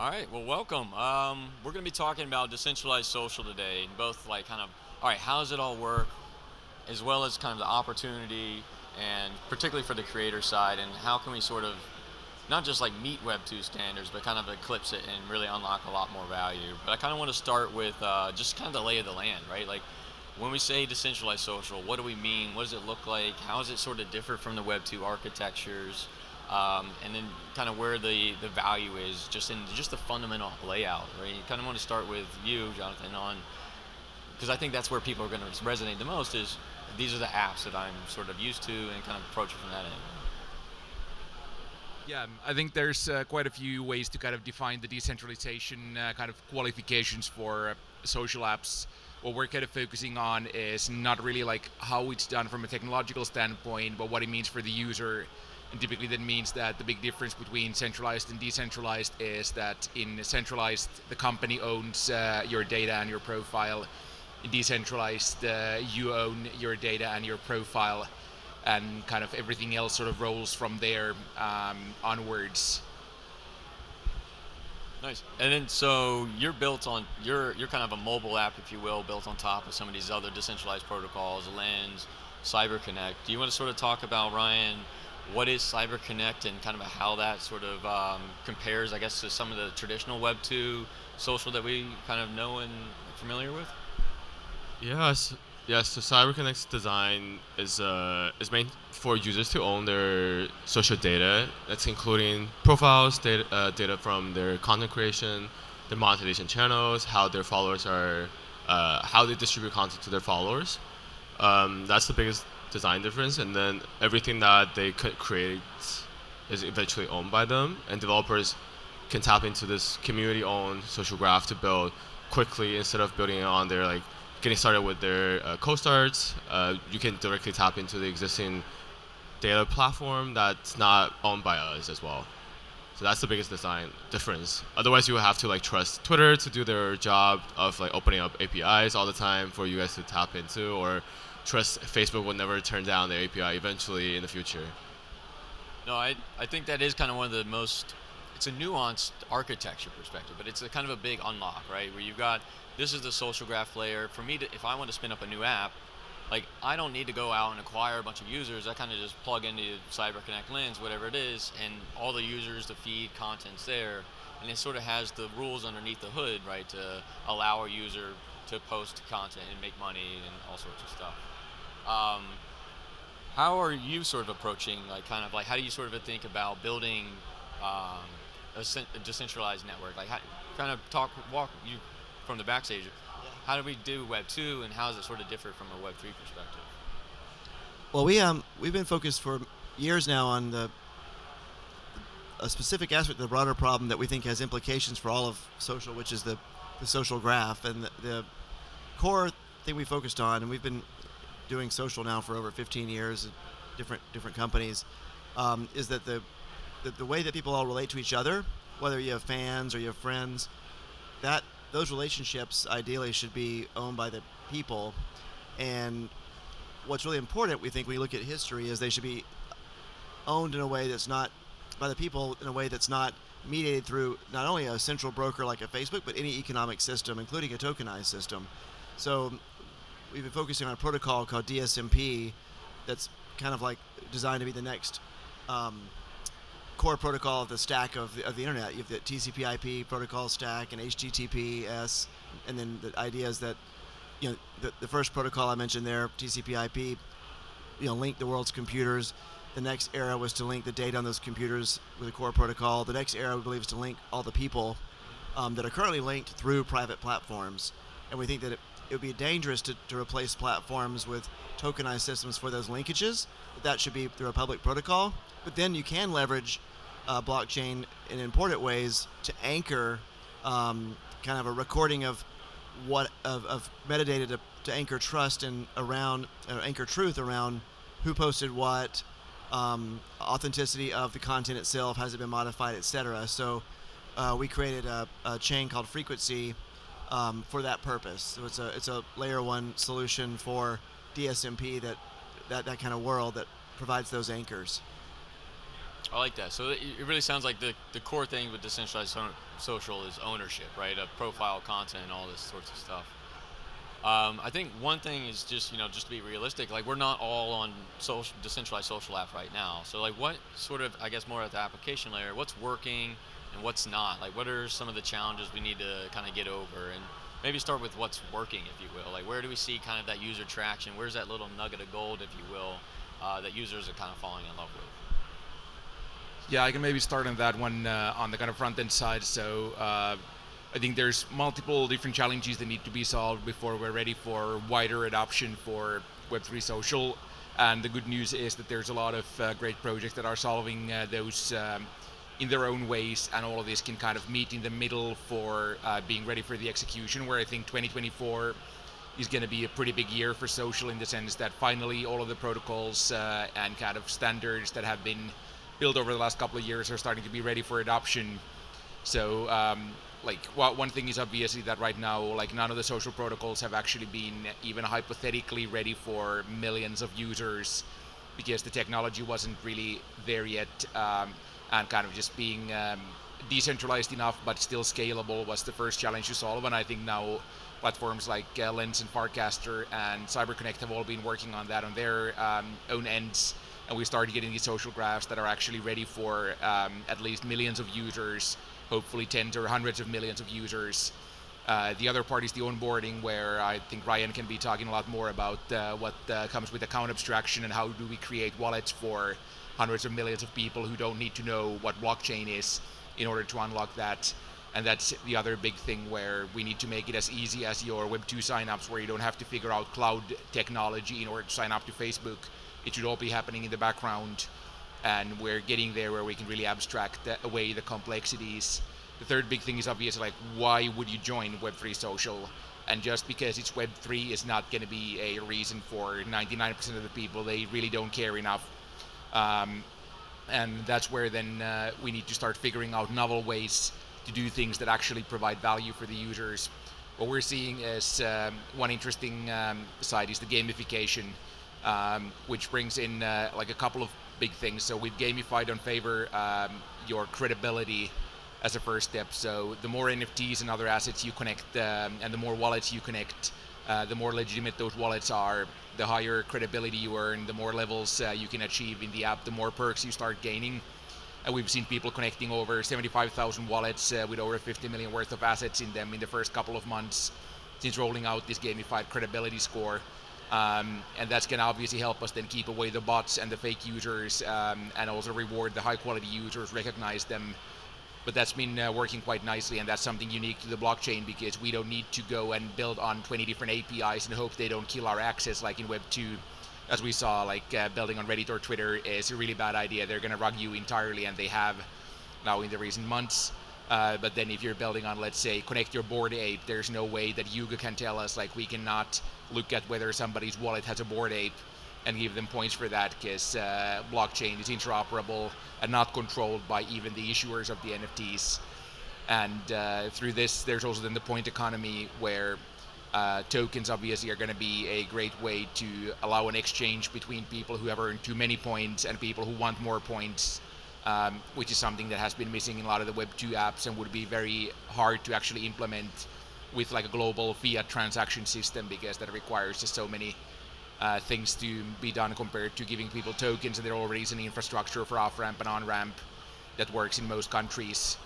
All right, well, welcome. We're going to be talking about decentralized social today, and both like kind of, all right, how does it all work, as well as kind of the opportunity, and particularly for the creator side, and how can we sort of not just like meet Web 2 standards, but kind of eclipse it and really unlock a lot more value. But I kind of want to start with just kind of the lay of the land, right? Like when we say decentralized social, what do we mean? What does it look like? How does it sort of differ from the Web 2 architectures? And then kind of where the value is just in just the fundamental layout, right? You kind of want to start with you, Jonathan, on because I think that's where people are going to resonate the most is these are the apps that I'm sort of used to and kind of approach it from that end. Yeah, I think there's quite a few ways to kind of define the decentralization kind of qualifications for social apps. What we're kind of focusing on is not really like how it's done from a technological standpoint, but what it means for the user. And typically that means that the big difference between centralized and decentralized is that in centralized, the company owns your data and your profile. In decentralized, you own your data and your profile, and kind of everything else sort of rolls from there onwards. Nice. And then so you're built on you're kind of a mobile app, if you will, built on top of some of these other decentralized protocols, Lens, CyberConnect. Do you want to sort of talk about, Ryan, what is CyberConnect and kind of how that sort of compares, I guess, to some of the traditional Web 2 social that we kind of know and familiar with? Yes, yes. So CyberConnect's design is meant for users to own their social data. That's including profiles, data from their content creation, their monetization channels, how their followers are, how they distribute content to their followers. That's the biggest design difference, and then everything that they could create is eventually owned by them, and developers can tap into this community-owned social graph to build quickly instead of building it on their like getting started with their co-starts. You can directly tap into the existing data platform that's not owned by us as well. So that's the biggest design difference. Otherwise, you would have to like trust Twitter to do their job of like opening up APIs all the time for you guys to tap into, or trust Facebook will never turn down their API eventually in the future. No, I think that is kind of one of the most, it's a nuanced architecture perspective, but it's a kind of a big unlock, right? Where you've got, this is the social graph layer. For me, to, if I want to spin up a new app, like I don't need to go out and acquire a bunch of users. I kind of just plug into CyberConnect Lens, whatever it is, and all the users, the feed, content's there. And it sort of has the rules underneath the hood, right, to allow a user to post content and make money and all sorts of stuff. Um, how are you sort of approaching, like, kind of like, how do you sort of think about building um, a decentralized network? Like, how, kind of walk you from the backstage. How do we do Web 2, and how does it sort of differ from a Web 3 perspective? Well, we've been focused for years now on a specific aspect of the broader problem that we think has implications for all of social, which is the social graph. And the core thing we focused on, and we've been doing social now for over 15 years, at different companies, is that the way that people all relate to each other, whether you have fans or you have friends, that those relationships ideally should be owned by the people. And what's really important, we think, we look at history, is they should be owned in a way that's not by the people, in a way that's not mediated through not only a central broker like a Facebook, but any economic system, including a tokenized system. So we've been focusing on a protocol called DSMP that's kind of like designed to be the next core protocol of the stack of the internet. You have the TCP/IP protocol stack and HTTPS, and then the idea is that the first protocol I mentioned there, TCP/IP, link the world's computers. The next era was to link the data on those computers with a core protocol. The next era, we believe, is to link all the people that are currently linked through private platforms. And we think that it would be dangerous to replace platforms with tokenized systems for those linkages. That should be through a public protocol. But then you can leverage blockchain in important ways to anchor kind of a recording of of metadata to anchor trust and around anchor truth around who posted what, authenticity of the content itself, has it been modified, etc. So we created a chain called Frequency for that purpose. So it's a layer one solution for DSMP that kind of world that provides those anchors. I like that. So it really sounds like the core thing with decentralized social is ownership, right? Of profile content and all this sorts of stuff. I think one thing is just just to be realistic, like we're not all on social decentralized social app right now. So like what sort of I guess more at the application layer, what's working and what's not? Like what are some of the challenges we need to kind of get over and maybe start with what's working, if you will. Like where do we see kind of that user traction? Where's that little nugget of gold, if you will, that users are kind of falling in love with? Yeah, I can maybe start on that one on the kind of front end side. So I think there's multiple different challenges that need to be solved before we're ready for wider adoption for Web3 social. And the good news is that there's a lot of great projects that are solving those in their own ways, and all of this can kind of meet in the middle for being ready for the execution. Where I think 2024 is going to be a pretty big year for social in the sense that finally all of the protocols and kind of standards that have been built over the last couple of years are starting to be ready for adoption. So one thing is obviously that right now like none of the social protocols have actually been even hypothetically ready for millions of users because the technology wasn't really there yet, and kind of just being decentralized enough but still scalable was the first challenge to solve. And I think now platforms like Lens and Farcaster and CyberConnect have all been working on that on their own ends, and we started getting these social graphs that are actually ready for at least millions of users, hopefully tens or hundreds of millions of users. The other part is the onboarding, where I think Ryan can be talking a lot more about what comes with account abstraction and how do we create wallets for hundreds of millions of people who don't need to know what blockchain is in order to unlock that. And that's the other big thing, where we need to make it as easy as your Web2 signups, where you don't have to figure out cloud technology in order to sign up to Facebook. It should all be happening in the background, and we're getting there where we can really abstract away the complexities. The third big thing is obviously like, why would you join Web3 social? And just because it's Web3 is not going to be a reason for 99% of the people. They really don't care enough. And that's where then we need to start figuring out novel ways to do things that actually provide value for the users. What we're seeing is one interesting side is the gamification, which brings in like a couple of big things. So we've gamified on favor your credibility as a first step. So the more NFTs and other assets you connect, and the more wallets you connect, the more legitimate those wallets are, the higher credibility you earn, the more levels you can achieve in the app, the more perks you start gaining. And we've seen people connecting over 75,000 wallets with over 50 million worth of assets in them in the first couple of months since rolling out this gamified credibility score. And that's going to obviously help us then keep away the bots and the fake users, and also reward the high quality users, recognize them. But that's been working quite nicely, and that's something unique to the blockchain, because we don't need to go and build on 20 different APIs and hope they don't kill our access like in Web 2. As we saw, like building on Reddit or Twitter is a really bad idea. They're going to rug you entirely, and they have now in the recent months. But then if you're building on, let's say, connect your Bored Ape, there's no way that Yuga can tell us, like, we cannot look at whether somebody's wallet has a Bored Ape and give them points for that, because blockchain is interoperable and not controlled by even the issuers of the NFTs. And through this, there's also then the point economy, where tokens obviously are going to be a great way to allow an exchange between people who have earned too many points and people who want more points, which is something that has been missing in a lot of the Web 2 apps and would be very hard to actually implement with like a global fiat transaction system, because that requires just so many things to be done compared to giving people tokens, and there already is an infrastructure for off-ramp and on-ramp that works in most countries.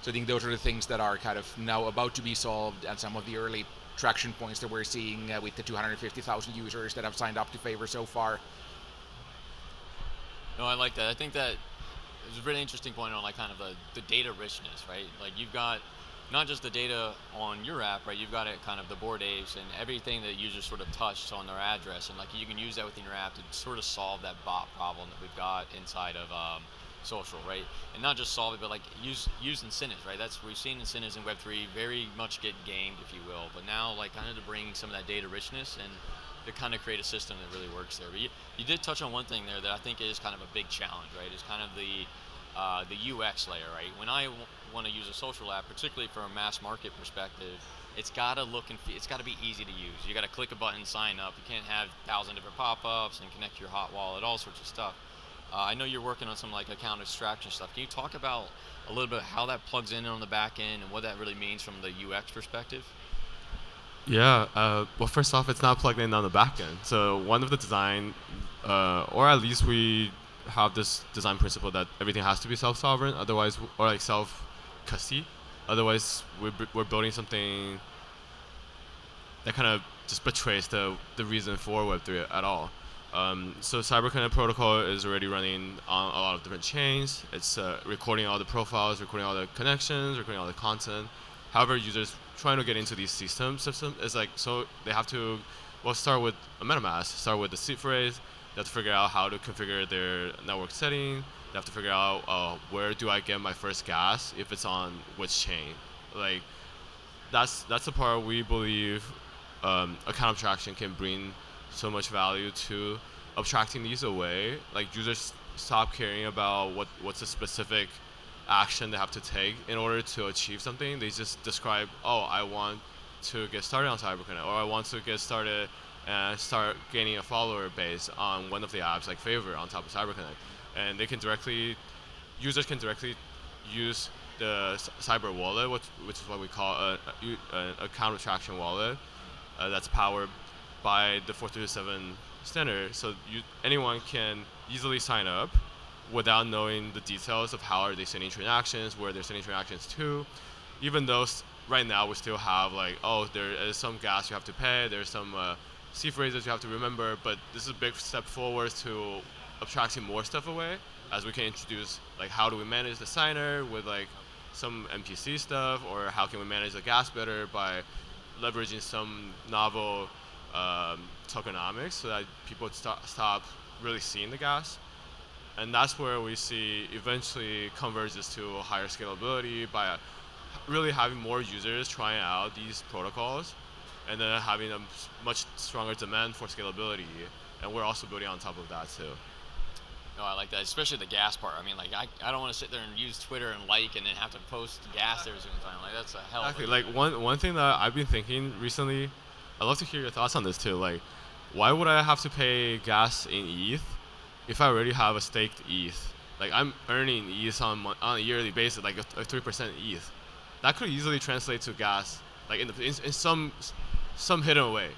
So I think those are the things that are kind of now about to be solved, and some of the early traction points that we're seeing with the 250,000 users that have signed up to favor so far. No, I like that. I think that it's a really interesting point on like kind of the data richness, right? Like you've got not just the data on your app, right? You've got it kind of the Bored Apes and everything that users sort of touched on their address, and like you can use that within your app to sort of solve that bot problem that we've got inside of social, right? And not just solve it, but like use incentives, right? That's we've seen incentives in Web3 very much get gamed, if you will. But now, like kind of to bring some of that data richness and to kind of create a system that really works there. But you did touch on one thing there that I think is kind of a big challenge, right? Is kind of the UX layer, right? When I want to use a social app, particularly from a mass market perspective, it's got to look and it's got to be easy to use. You got to click a button, sign up. You can't have 1,000 different pop-ups and connect your hot wallet, all sorts of stuff. I know you're working on some like account extraction stuff. Can you talk about a little bit how that plugs in on the back end and what that really means from the UX perspective? Yeah. Well, first off, it's not plugged in on the back end. So one of the design, or at least we have this design principle that everything has to be self-sovereign, otherwise, or like self-custody. Otherwise, we're building something that kind of just betrays the reason for Web3 at all. So CyberConnect protocol is already running on a lot of different chains. It's recording all the profiles, recording all the connections, recording all the content. However, users trying to get into these system is like, so they have to, well, start with a MetaMask, start with the seed phrase. They have to figure out how to configure their network setting. They have to figure out where do I get my first gas if it's on which chain. Like that's the part we believe account abstraction can bring so much value to abstracting these away. Like users stop caring about what's a specific action they have to take in order to achieve something. They just describe, oh, I want to get started on CyberConnect, or I want to get started and start gaining a follower base on one of the apps like Favor on top of CyberConnect. And users can directly use the Cyber wallet, which is what we call an account abstraction wallet that's powered by the 427 standard. So anyone can easily sign up without knowing the details of how are they sending transactions, where they're sending transactions to. Even though right now we still have like, oh, there is some gas you have to pay, there's some C phrases you have to remember, but this is a big step forward to abstracting more stuff away, as we can introduce like how do we manage the signer with like some MPC stuff, or how can we manage the gas better by leveraging some novel tokenomics so that people stop really seeing the gas. And that's where we see eventually converges to higher scalability by really having more users trying out these protocols, and then having a much stronger demand for scalability. And we're also building on top of that too. No, I like that, especially the gas part. I mean, like I don't want to sit there and use Twitter and like and then have to post gas every single time. Like that's a hell. Exactly. Like one thing that I've been thinking recently, I'd love to hear your thoughts on this too. Like, why would I have to pay gas in ETH if I already have a staked ETH? Like I'm earning ETH on a yearly basis, like a 3% ETH. That could easily translate to gas, like in some hidden way.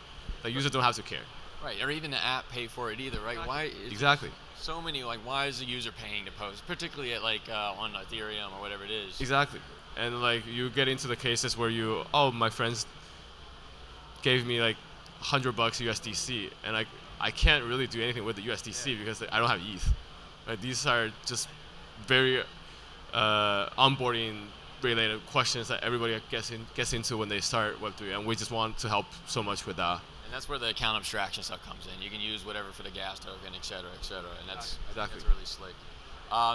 Like users don't have to care. Right, or even the app pay for it either, right? Why? Exactly. So many, like, why is the user paying to post, particularly at like on Ethereum or whatever it is? Exactly. And like you get into the cases where my friends gave me like $100 USDC, and I can't really do anything with the USDC because I don't have ETH. Right? These are just very onboarding related questions that everybody gets into when they start Web3, and we just want to help so much with that. And that's where the account abstraction stuff comes in. You can use whatever for the gas token, et cetera, and that's Exactly. that's really slick.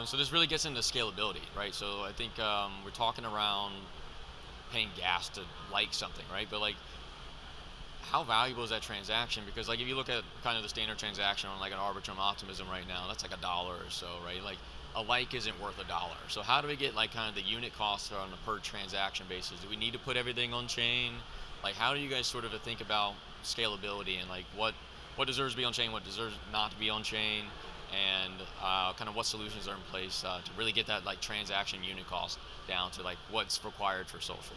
So this really gets into scalability, right? So I think we're talking around paying gas to like something, right? But like, how valuable is that transaction? Because like if you look at kind of the standard transaction on like an Arbitrum Optimism right now, that's like $1 or so, right? Like a like isn't worth $1. So how do we get like kind of the unit cost on a per transaction basis? Do we need to put everything on chain? Like how do you guys sort of think about scalability and like what deserves to be on chain, what deserves not to be on chain, and kind of what solutions are in place to really get that like transaction unit cost down to like what's required for social?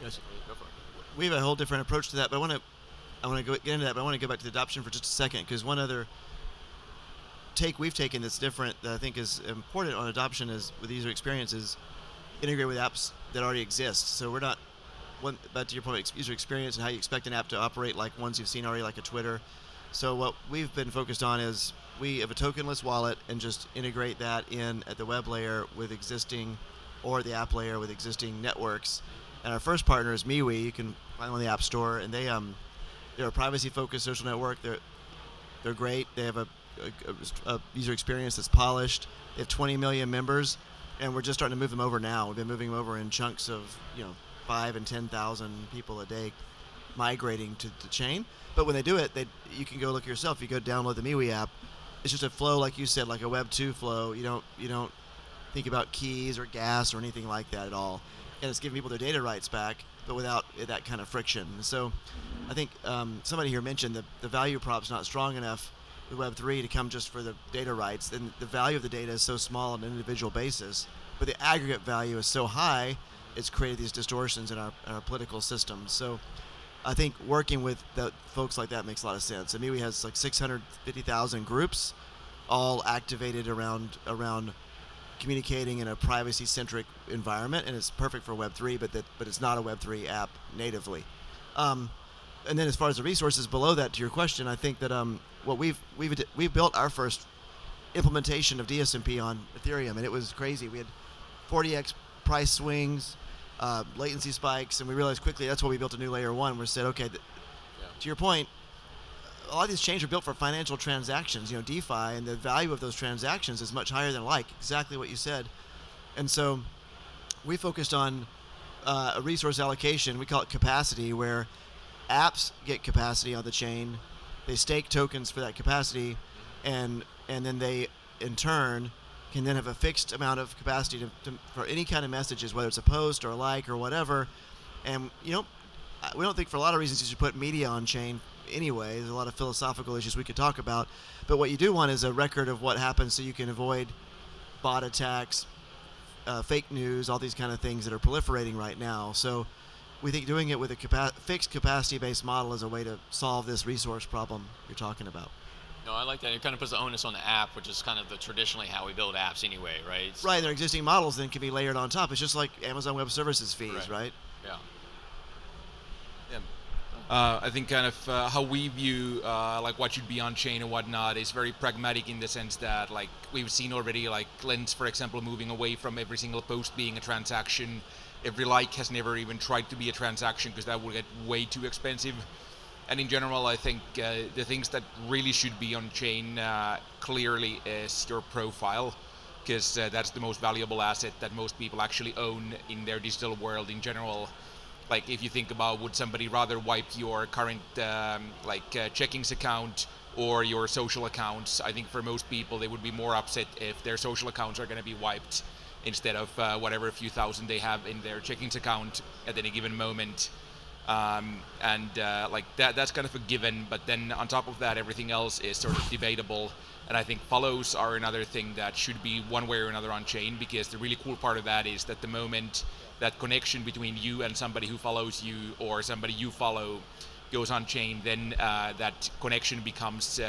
Yes. Go for it. We have a whole different approach to that, but I want to get into that, but I want to go back to the adoption for just a second, because one other take we've taken that's different that I think is important on adoption is with user experiences, integrate with apps that already exist. So we're not back to your point, user experience and how you expect an app to operate like ones you've seen already, like a Twitter. So what we've been focused on is we have a tokenless wallet and just integrate that in at the web layer with existing, or the app layer with existing networks. And our first partner is MeWe. You can find them on the App Store, and they're a privacy-focused social network. They're great. They have a user experience that's polished. They have 20 million members, and we're just starting to move them over now. We've been moving them over in chunks of 5 and 10,000 people a day migrating to the chain. But when they do it, you can go look yourself. You go download the MeWe app. It's just a flow, like you said, like a Web 2 flow. You don't think about keys or gas or anything like that at all. And it's giving people their data rights back, but without that kind of friction. So I think somebody here mentioned the value prop's not strong enough with Web3 to come just for the data rights, then the value of the data is so small on an individual basis, but the aggregate value is so high, it's created these distortions in our political system. So I think working with the folks like that makes a lot of sense. I mean, we has like 650,000 groups, all activated around communicating in a privacy-centric environment, and it's perfect for Web3, but it's not a Web3 app natively. And then as far as the resources below that, to your question, I think that what we've built our first implementation of DSMP on Ethereum, and it was crazy. We had 40x price swings, latency spikes, and we realized quickly that's why we built a new layer one. We said, okay, to your point, a lot of these chains are built for financial transactions, DeFi, and the value of those transactions is much higher than exactly what you said. And so we focused on a resource allocation, we call it capacity, where apps get capacity on the chain, they stake tokens for that capacity, and then they, in turn, can then have a fixed amount of capacity for any kind of messages, whether it's a post or a like or whatever. And, we don't think for a lot of reasons you should put media on chain anyway. There's a lot of philosophical issues we could talk about. But what you do want is a record of what happens so you can avoid bot attacks, fake news, all these kind of things that are proliferating right now. So we think doing it with a fixed capacity-based model is a way to solve this resource problem you're talking about. No, I like that. It kind of puts the onus on the app, which is kind of traditionally how we build apps anyway, right? Right, their existing models then can be layered on top. It's just like Amazon Web Services fees, right? Yeah. I think kind of how we view like what should be on chain and whatnot is very pragmatic in the sense that like we've seen already like Lens, for example, moving away from every single post being a transaction. Every like has never even tried to be a transaction because that would get way too expensive. And in general, I think the things that really should be on chain clearly is your profile, because that's the most valuable asset that most people actually own in their digital world in general. Like if you think about, would somebody rather wipe your current checkings account or your social accounts? I think for most people they would be more upset if their social accounts are going to be wiped instead of whatever few thousand they have in their checkings account at any given moment. That's kind of a given, but then on top of that everything else is sort of debatable. And I think follows are another thing that should be one way or another on chain, because the really cool part of that is that the moment that connection between you and somebody who follows you or somebody you follow goes on chain, then that connection becomes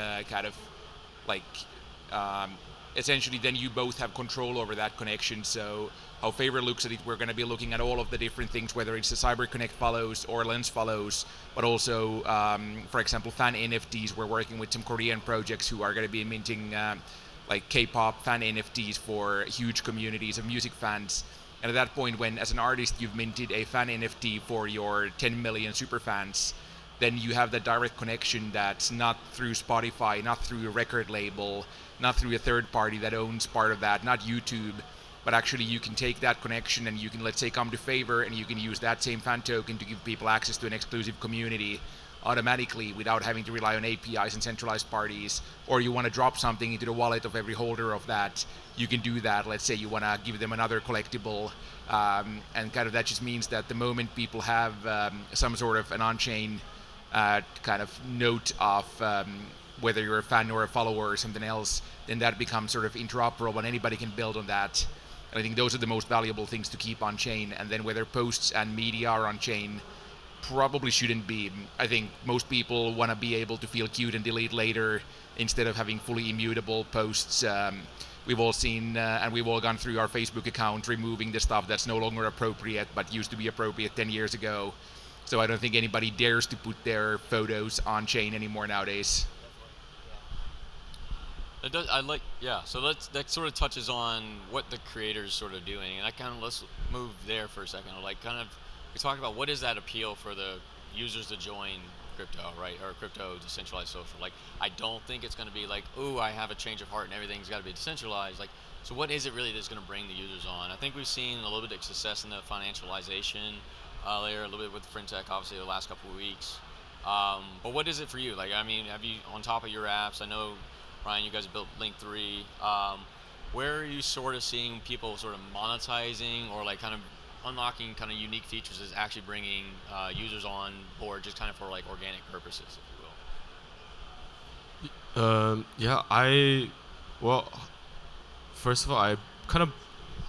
essentially then you both have control over that connection. So how Favor looks at it, we're going to be looking at all of the different things, whether it's the CyberConnect follows or Lens follows, but also, for example, fan NFTs. We're working with some Korean projects who are going to be minting K-pop fan NFTs for huge communities of music fans. And at that point, when as an artist you've minted a fan NFT for your 10 million super fans, then you have that direct connection that's not through Spotify, not through a record label, not through a third party that owns part of that, not YouTube, but actually you can take that connection and you can, let's say, come to Favor and you can use that same fan token to give people access to an exclusive community automatically without having to rely on APIs and centralized parties. Or you want to drop something into the wallet of every holder of that, you can do that. Let's say you want to give them another collectible, and kind of that just means that the moment people have some sort of an on-chain kind of note of whether you're a fan or a follower or something else, then that becomes sort of interoperable and anybody can build on that. And I think those are the most valuable things to keep on chain. And then whether posts and media are on chain probably shouldn't be. I think most people want to be able to feel cute and delete later instead of having fully immutable posts. We've all seen and we've all gone through our Facebook account removing the stuff that's no longer appropriate but used to be appropriate 10 years ago. So I don't think anybody dares to put their photos on chain anymore nowadays. It does, so that sort of touches on what the creator's sort of doing, and let's move there for a second. We talk about what is that appeal for the users to join crypto, right, or crypto decentralized social. Like, I don't think it's going to be like, ooh, I have a change of heart and everything's got to be decentralized. Like, so what is it really that's going to bring the users on? I think we've seen a little bit of success in the financialization layer, a little bit with fintech, obviously, the last couple of weeks. But what is it for you? Like, I mean, have you, on top of your apps, I know, Ryan, you guys have built Link 3. Where are you sort of seeing people sort of monetizing or like kind of unlocking kind of unique features is actually bringing users on board just kind of for like organic purposes, if you Yeah, well, first of all, I kind of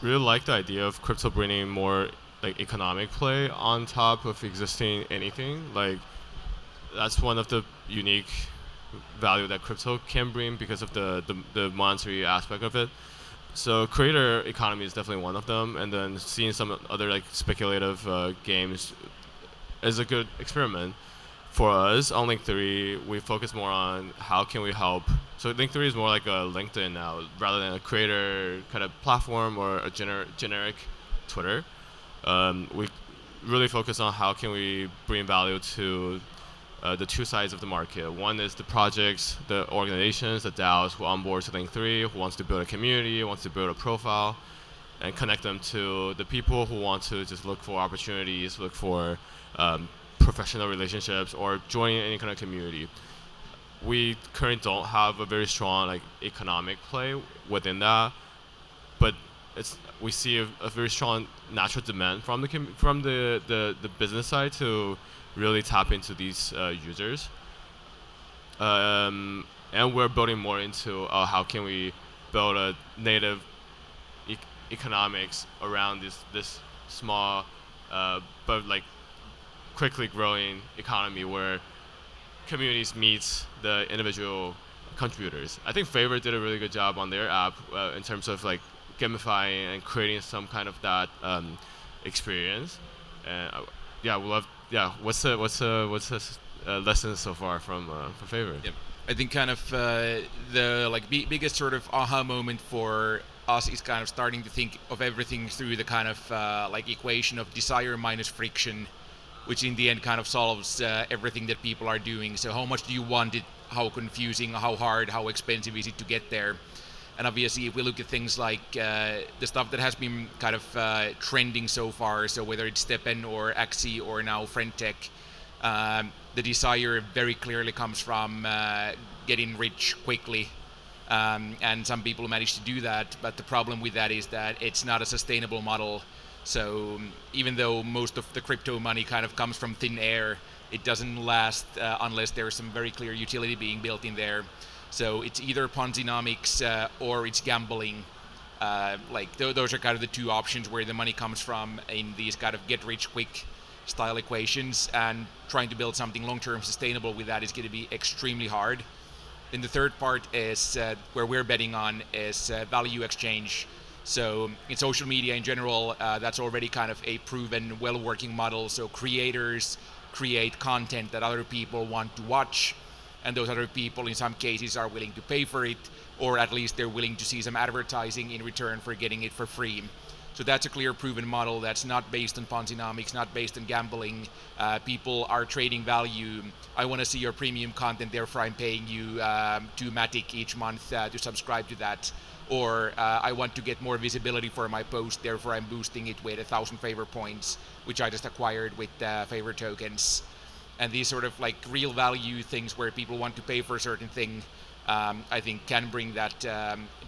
really like the idea of crypto bringing more like economic play on top of existing anything. Like that's one of the unique value that crypto can bring because of the monetary aspect of it. So creator economy is definitely one of them, and then seeing some other like speculative games is a good experiment. For us on Link 3, we focus more on how can we help. So Link 3 is more like a LinkedIn now, rather than a creator kind of platform or a generic Twitter. We really focus on how can we bring value to the two sides of the market. One is the projects, the organizations, the DAOs who onboard to Link 3, who wants to build a community, wants to build a profile, and connect them to the people who want to just look for opportunities, look for professional relationships, or joining any kind of community. We currently don't have a very strong like economic play within that, but we see a very strong natural demand from the business side to really tap into these users. And we're building more into how can we build a native economics around this small but like quickly growing economy where communities meet the individual contributors. I think Favor did a really good job on their app in terms of like gamifying and creating some kind of that experience. And yeah, we love. Yeah, what's the lessons so far from Favor? Yep. I think kind of the like biggest sort of aha moment for us is kind of starting to think of everything through the kind of like equation of desire minus friction, which in the end kind of solves everything that people are doing. So how much do you want it? How confusing? How hard? How expensive is it to get there? And obviously, if we look at things like the stuff that has been kind of trending so far, so whether it's Steppen or Axie or now Friendtech, the desire very clearly comes from getting rich quickly. And some people manage to do that, but the problem with that is that it's not a sustainable model. So even though most of the crypto money kind of comes from thin air, it doesn't last unless there's some very clear utility being built in there. So it's either Ponzinomics or it's gambling. Those are kind of the two options where the money comes from in these kind of get-rich-quick style equations, and trying to build something long-term sustainable with that is going to be extremely hard. Then the third part is where we're betting on is value exchange. So in social media in general, that's already kind of a proven, well-working model. So creators create content that other people want to watch, and those other people in some cases are willing to pay for it, or at least they're willing to see some advertising in return for getting it for free. So that's a clear proven model that's not based on Ponzinomics, not based on gambling. People are trading value. I want to see your premium content, therefore I'm paying you 2 Matic each month to subscribe to that. Or I want to get more visibility for my post, therefore I'm boosting it with 1,000 favor points, which I just acquired with favor tokens. And these sort of like real value things where people want to pay for a certain thing, I think can bring that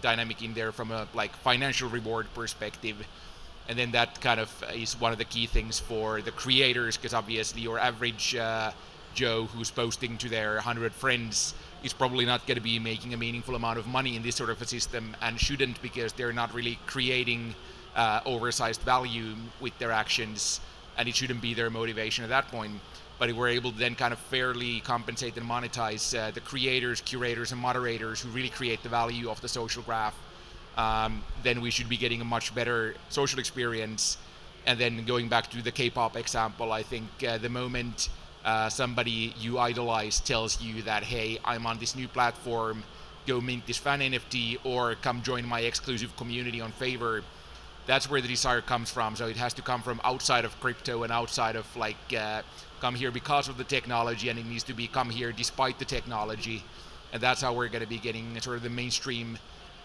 dynamic in there from a like financial reward perspective. And then that kind of is one of the key things for the creators, because obviously your average Joe who's posting to their 100 friends is probably not going to be making a meaningful amount of money in this sort of a system, and shouldn't, because they're not really creating oversized value with their actions, and it shouldn't be their motivation at that point. But if we're able to then kind of fairly compensate and monetize the creators, curators, and moderators who really create the value of the social graph, then we should be getting a much better social experience. And then going back to the K-pop example, I think the moment somebody you idolize tells you that, hey, I'm on this new platform, go mint this fan NFT, or come join my exclusive community on Favor, that's where the desire comes from. So it has to come from outside of crypto and outside of like come here because of the technology, and it needs to be come here despite the technology. And that's how we're going to be getting sort of the mainstream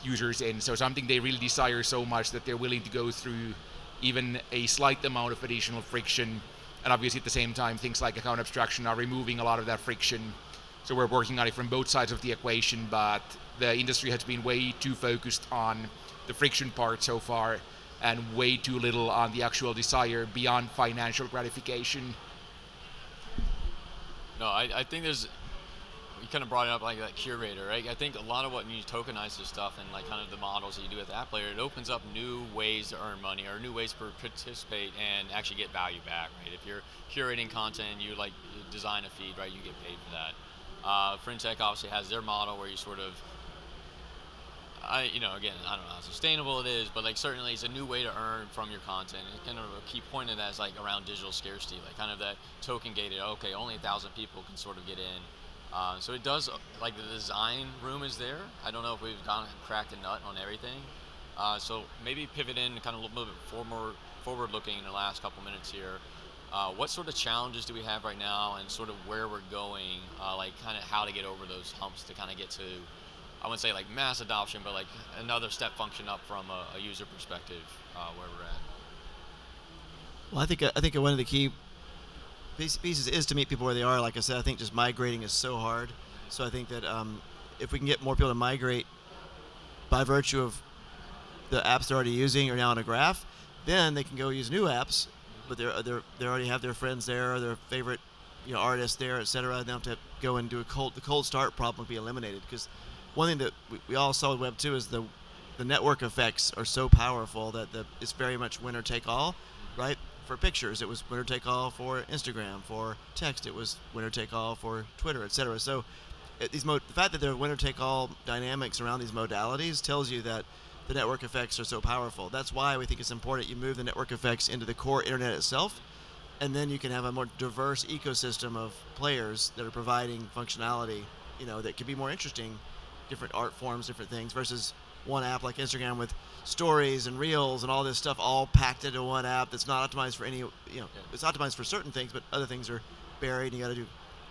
users in. So something they really desire so much that they're willing to go through even a slight amount of additional friction. And obviously at the same time, things like account abstraction are removing a lot of that friction. So we're working on it from both sides of the equation, but the industry has been way too focused on the friction part so far, and way too little on the actual desire beyond financial gratification. No, I think there's you kind of brought it up like that curator, right? I think a lot of what you tokenize this stuff and like kind of the models that you do with the app layer, it opens up new ways to earn money or new ways to participate and actually get value back, right? If you're curating content, you like you design a feed, right? You get paid for that. FinTech obviously has their model where you sort of again, I don't know how sustainable it is, but like certainly it's a new way to earn from your content. And kind of a key point of that is like around digital scarcity, like kind of that token gated. Okay, only 1,000 people can sort of get in. So it does like the design room is there. I don't know if we've gone and cracked a nut on everything. So maybe pivot in kind of a little bit forward looking in the last couple minutes here. What sort of challenges do we have right now, and sort of where we're going, like kind of how to get over those humps to kind of get to, I wouldn't say like mass adoption, but like another step function up from a user perspective where we're at. Well, I think one of the key pieces is to meet people where they are. Like I said, I think just migrating is so hard. So I think that if we can get more people to migrate by virtue of the apps they're already using or now on a graph, then they can go use new apps, but they already have their friends there, or their favorite artists there, etc. And they don't have to go and do the cold start problem would be eliminated. Because one thing that we all saw with Web 2 is the network effects are so powerful that it's very much winner take all, right? For pictures, it was winner take all. For Instagram, for text, it was winner take all. For Twitter, etc. So the fact that there are winner take all dynamics around these modalities tells you that the network effects are so powerful. That's why we think it's important you move the network effects into the core internet itself, and then you can have a more diverse ecosystem of players that are providing functionality, that can be more interesting, different art forms, different things, versus one app like Instagram with stories and reels and all this stuff all packed into one app that's not optimized for any, it's optimized for certain things, but other things are buried, and you got to do.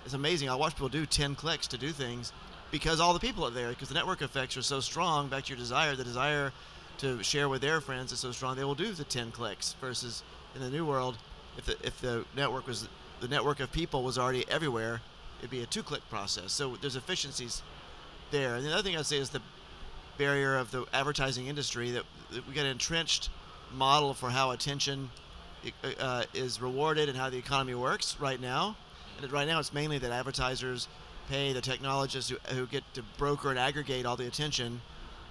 It's amazing. I watch people do 10 clicks to do things because all the people are there, because the network effects are so strong. Back to your desire, the desire to share with their friends is so strong, they will do the 10 clicks, versus in the new world, if the network of people was already everywhere, it'd be a 2-click process. So there's efficiencies there. And the other thing I'd say is the barrier of the advertising industry, that we got an entrenched model for how attention is rewarded and how the economy works right now. And right now it's mainly that advertisers pay the technologists who get to broker and aggregate all the attention,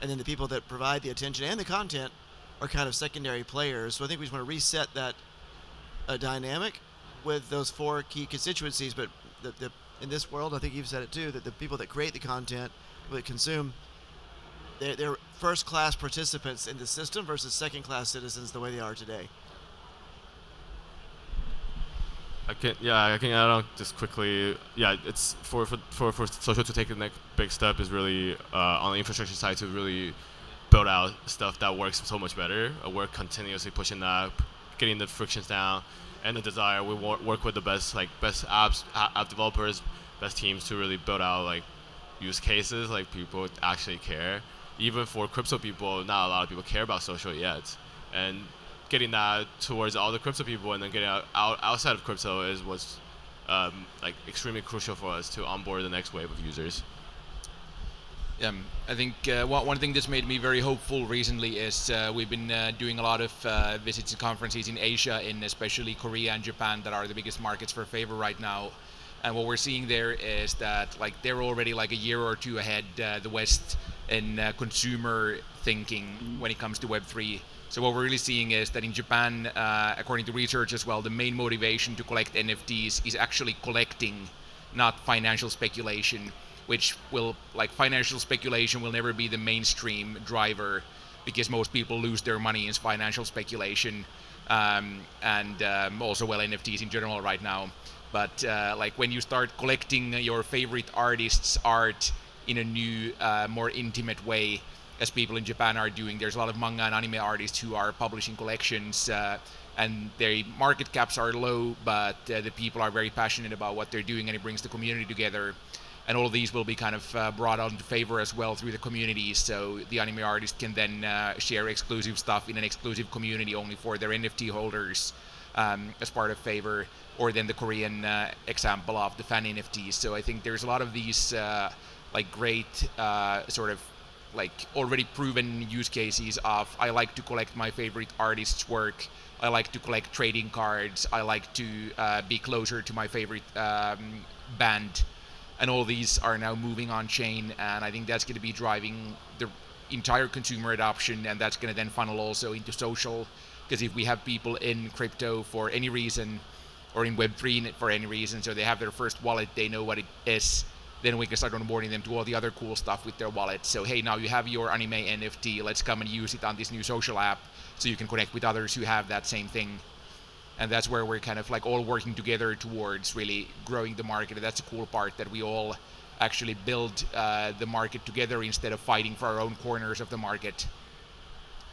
and then the people that provide the attention and the content are kind of secondary players. So I think we just want to reset that dynamic with those 4 key constituencies. But in this world, I think you've said it too, that the people that create the content, people that consume, they're first-class participants in the system versus second-class citizens the way they are today. I can add on just quickly. Yeah, it's for social to take the next big step is really on the infrastructure side to really build out stuff that works so much better. We're continuously pushing that, getting the frictions down, and the desire. We work with the best apps, app developers, best teams to really build out like use cases like people actually care. Even for crypto people, not a lot of people care about social yet, and getting that towards all the crypto people and then getting outside of crypto is what's extremely crucial for us to onboard the next wave of users. I think one thing that's made me very hopeful recently is we've been doing a lot of visits and conferences in Asia, in especially Korea and Japan, that are the biggest markets for Favor right now. And what we're seeing there is that they're already a year or 2 ahead, the West, in consumer thinking when it comes to Web3. So what we're really seeing is that in Japan, according to research as well, the main motivation to collect NFTs is actually collecting, not financial speculation, which will, financial speculation will never be the mainstream driver, because most people lose their money in financial speculation, and also, NFTs in general right now. But when you start collecting your favorite artist's art in a new, more intimate way, as people in Japan are doing, there's a lot of manga and anime artists who are publishing collections, and their market caps are low, but the people are very passionate about what they're doing, and it brings the community together. And all of these will be kind of brought out into Favor as well through the communities, so the anime artist can then share exclusive stuff in an exclusive community only for their NFT holders as part of Favor, or then the Korean example of the fan NFTs. So I think there's a lot of these great already proven use cases of, I like to collect my favorite artist's work, I like to collect trading cards, I like to be closer to my favorite band. and all these are now moving on chain, and I think that's going to be driving the entire consumer adoption, and that's going to then funnel also into social, because if we have people in crypto for any reason, or in Web3 for any reason, so they have their first wallet, they know what it is, then we can start onboarding them to all the other cool stuff with their wallet. So hey, now you have your anime NFT, let's come and use it on this new social app, so you can connect with others who have that same thing. And that's where we're kind of like all working together towards really growing the market. And that's the cool part, that we all actually build the market together instead of fighting for our own corners of the market.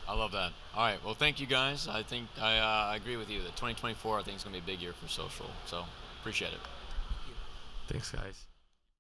I love that. All right. Well, thank you guys. I think I agree with you that 2024 I think is going to be a big year for social. So appreciate it. Thanks, guys.